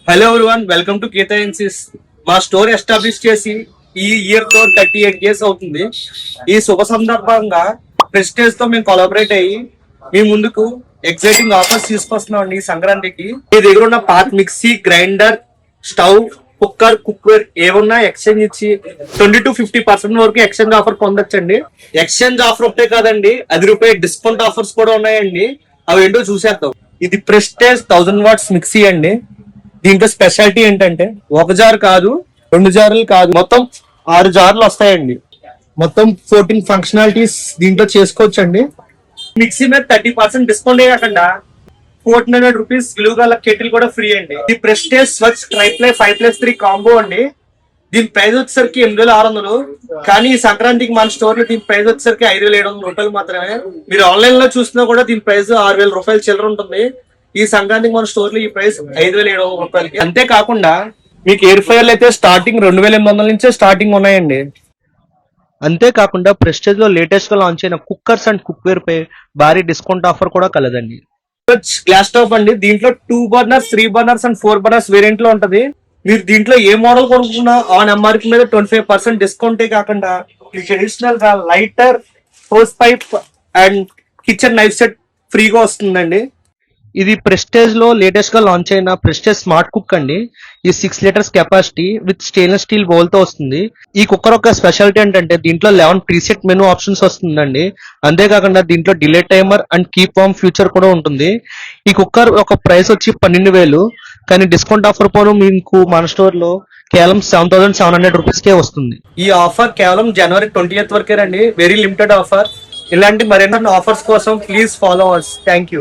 Hello everyone, welcome to Geetha ఎన్సిస్. మా store establish చేసి ఈ ఇయర్ తో 38 ఇయర్స్ అవుతుంది. ఈ శుభ సందర్భంగా ప్రెస్టేజ్ తో మేము కొలాబరేట్ అయ్యి మీ ముందుకు ఎక్సైటింగ్ ఆఫర్స్ తీసుకొస్తున్నాం అండి. ఈ సంక్రాంతికి మీ దగ్గర ఉన్న పాత మిక్సీ, గ్రైండర్, స్టవ్, కుక్కర్ ఏమన్నా ఎక్స్చేంజ్ ఇచ్చి 20 to 50% వరకు ఎక్స్చేంజ్ ఆఫర్ పొందొచ్చండి. ఎక్స్చేంజ్ ఆఫర్ ఒకటే కాదండి, ₹10 డిస్కౌంట్ ఆఫర్స్ కూడా ఉన్నాయండి. అవి ఏంటో చూసేద్దాం. ఇది ప్రెస్టేజ్ 1000 watts మిక్సీ అండి. దీంట్లో స్పెషాలిటీ ఏంటంటే ఒక జార్ కాదు, 2 జార్లు కాదు, మొత్తం 6 జార్లు వస్తాయండి. మొత్తం 14 ఫంక్షనాలిటీస్ దీంట్లో చేసుకోవచ్చండి. మిక్సీ మీద 30% డిస్కౌంట్ కాకుండా ₹1400 విలువ గల కెటిల్ కూడా ఫ్రీ అండి. ఇది ప్రెస్టేజ్ స్వచ్ ట్రైప్లై 5+3 కాంబో అండి. దీని ప్రైస్ వచ్చేసరికి 8600, కానీ ఈ సంక్రాంతికి మన స్టోర్ లో దీని ప్రైస్ వచ్చేసరికి ₹5700 మాత్రమే. మీరు ఆన్లైన్ లో చూసినా కూడా దీని ప్రైస్ ₹6000 చిల్లర ఉంటుంది. ఈ సంక్రాంతికి మన స్టోర్ లో ఈ ప్రైస్ ₹5700. అంతేకాకుండా మీకు ఎయిర్ ఫ్రైయర్లు అయితే స్టార్టింగ్ 2800 నుంచే స్టార్టింగ్ ఉన్నాయండి. అంతేకాకుండా ప్రెస్టేజ్ లో లేటెస్ట్ గా లాంచ్ అయిన కుక్కర్స్ అండ్ కుక్వేర్ పై భారీ డిస్కౌంట్ ఆఫర్ కూడా కలదండి. గ్లాస్ స్టవ్ అండి. దీంట్లో 2 burners, 3 burners and 4 burners variant లో ఉంటది. మీరు దీంట్లో ఏ మోడల్ కొనుక్కున్నా ఆన్ ఎంఆర్పీ మీద 25% డిస్కౌంటే కాకుండా ట్రెడిషనల్ గా lighter, hose pipe and kitchen knife set ఫ్రీగా వస్తుందండి. ఇది ప్రెస్టేజ్ లో లేటెస్ట్ గా లాంచ్ అయిన ప్రెస్టేజ్ స్మార్ట్ కుక్ అండి. ఈ 6 litres capacity with stainless steel bowl తో వస్తుంది. ఈ కుక్కర్ ఒక స్పెషాలిటీ ఏంటంటే దీంట్లో 11 ప్రీసెట్ మెనూ ఆప్షన్స్ వస్తుందండి. అంతేకాకుండా దీంట్లో delay timer and keep warm feature కూడా ఉంటుంది. ఈ కుక్కర్ ఒక ప్రైస్ వచ్చి 12000, కానీ డిస్కౌంట్ ఆఫర్ పోను మీకు మన స్టోర్ లో కేవలం ₹7700 కే వస్తుంది. ఈ ఆఫర్ కేవలం January 20th వరకే రండి. Very limited offer. ఇలాంటి మరెన్నో ఆఫర్స్ కోసం please follow us. Thank you.